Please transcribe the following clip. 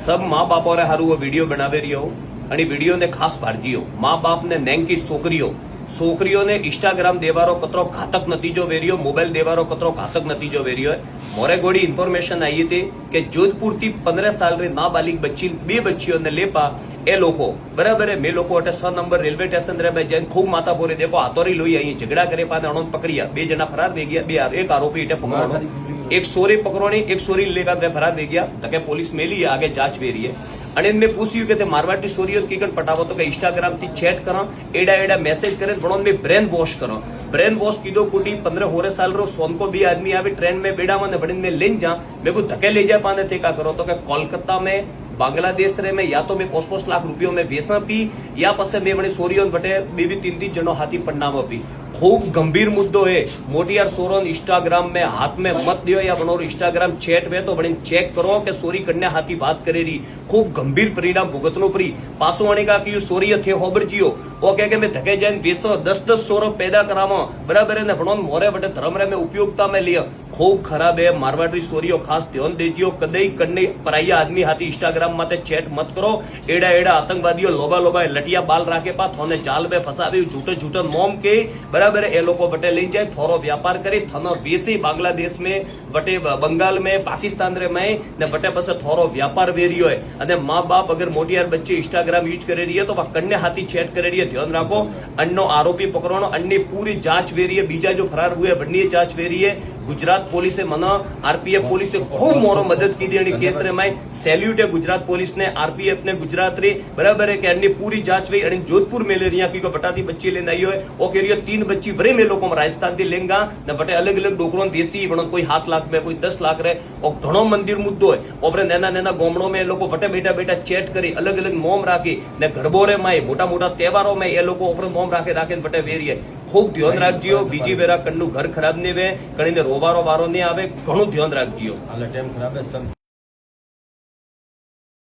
सब माँ बाप और हारू वो वीडियो बनावे रही અને વિડીયોને ખાસ ભારજીઓ મા બાપને નેંકી છોકરીઓને ઇન્સ્ટાગ્રામ દેવારો કતરો ઘાતક નતીજો વેર્યો, મોબાઈલ દેવારો કતરો ઘાતક નતીજો વેર્યો. મોરે ગોડી ઇન્ફોર્મેશન આવી હતી કે જોધપુર થી 15 સાલની નાબાલિગ બચ્ચી બે બચ્ચીઓને લેપા એ લોકો બરાબર મેં લોકો અટે 6 નંબર રેલવે સ્ટેશન રે બે જઈને ખૂબ માતાપોરી દેખો હાથોરી લોઈ અહીં ઝઘડા કરે પાને અણોન પકડ્યા, બે જણા ફરાર થઈ ગયા, એક આરોપી એટલે પકડવાનો, एक सोरी पकड़ोनी, एक सोरी लेकर वे फरार हो गया. तक पुलिस मेली है, आगे जांच वेरी है. અને મેં પૂછ્યું કે તે મારવાડી સોરીઓ કીકણ પટાવો તો કે ઇન્સ્ટાગ્રામ થી ચેટ કરો, એડા મેસેજ કરે, પણ મેં બ્રેન वॉश करो. ब्रेन वॉश कीधो कुटी 15 साल रो सोन को भी आदमी आवे ट्रेन में बेड़ा में बड़ी में लेन जा मेरे को धक्के ले जा पाने थे का करो तो कि कोलकाता में बांग्लादेश रे में या तो मैं 5-5 लाख रुपयों में वेसा पी या पसे मैं बड़ी सोरियों बटे 2-3 जनो हाथी पन्नाम पी. खूब गंभीर मुद्दो है. मोटियार सोरोन इंस्टाग्राम में हाथ में मत दियो या बनोर इंस्टाग्राम चैट में तो बड़ी चेक करो कि सोरी कन्या हाथी बात करे रही. खूब गंभीर परिणाम भुगतनो पड़ी. पासो आने का कि सोरी थे होबर जियो वो कह के मैं धके जाइन 20-10 सोरो पैदा करामो बराबर है ने भणोन मोरे बटे धर्म रे में उपयोगिता में लिया. खूब खराब है. मारवाड़ी सोरियो खास ध्यान देजियो, कदई कन्ने पराया आदमी हाथी इंस्टाग्राम माते चैट मत करो. एड़ा आतंकवादियों लोबा लटिया बाल राखे पा थोने जाल में फसावी झूठे मोम के बराबर ए लोको बटे लई जाए थोरो व्यापार करी थनो वेसी बांग्लादेश में बटे बंगाल में पाकिस्तान रे में ने बटे पसे थोरो व्यापार वेरियो है. अने माँ बाप अगर मोटियार बच्चे इंस्टाग्राम यूज करे रही है तो कन्या हाथी चैट करे रही है. ध्यान राखो. अन्नो आरोपी पकड़वानो, अन्य पूरी जांच वेरी है. बीजा जो फरार हुए बन्नी जांच वेरी है. गुजरात पुलिस मना आरपीएफ पुलिस खूब मोरो मदद की दी केस रे में सैल्यूट है गुजरात पुलिस ने, आरपीएफ ने गुजरात रे बराबर है कि अन्य पूरी जांच हुई. और जोधपुर में ले रही की बटाती बच्ची लेने आई है वो कह रही है 3 बच्ची वरे में लोग राजस्थान थी लेंगा ने बटे अलग अलग डोकरों देसी बनो कोई 7 लाख में कोई 10 लाख रे और घणो मंदिर मुद्दो है. ओपरे नैना गोमड़ों में लोग बटे बेटा चैट करी अलग अलग मोम राखी ने गरबोरे में मोटा तहेवारों में ये लोग ओपरे मोम राखे बटे वेरी है. खूब ध्यान राखजियो. बीजी वेरा कन्नु घर खराब ने वे कणी ने रोवारो वारो ने आवे. घणो ध्यान राखजियो.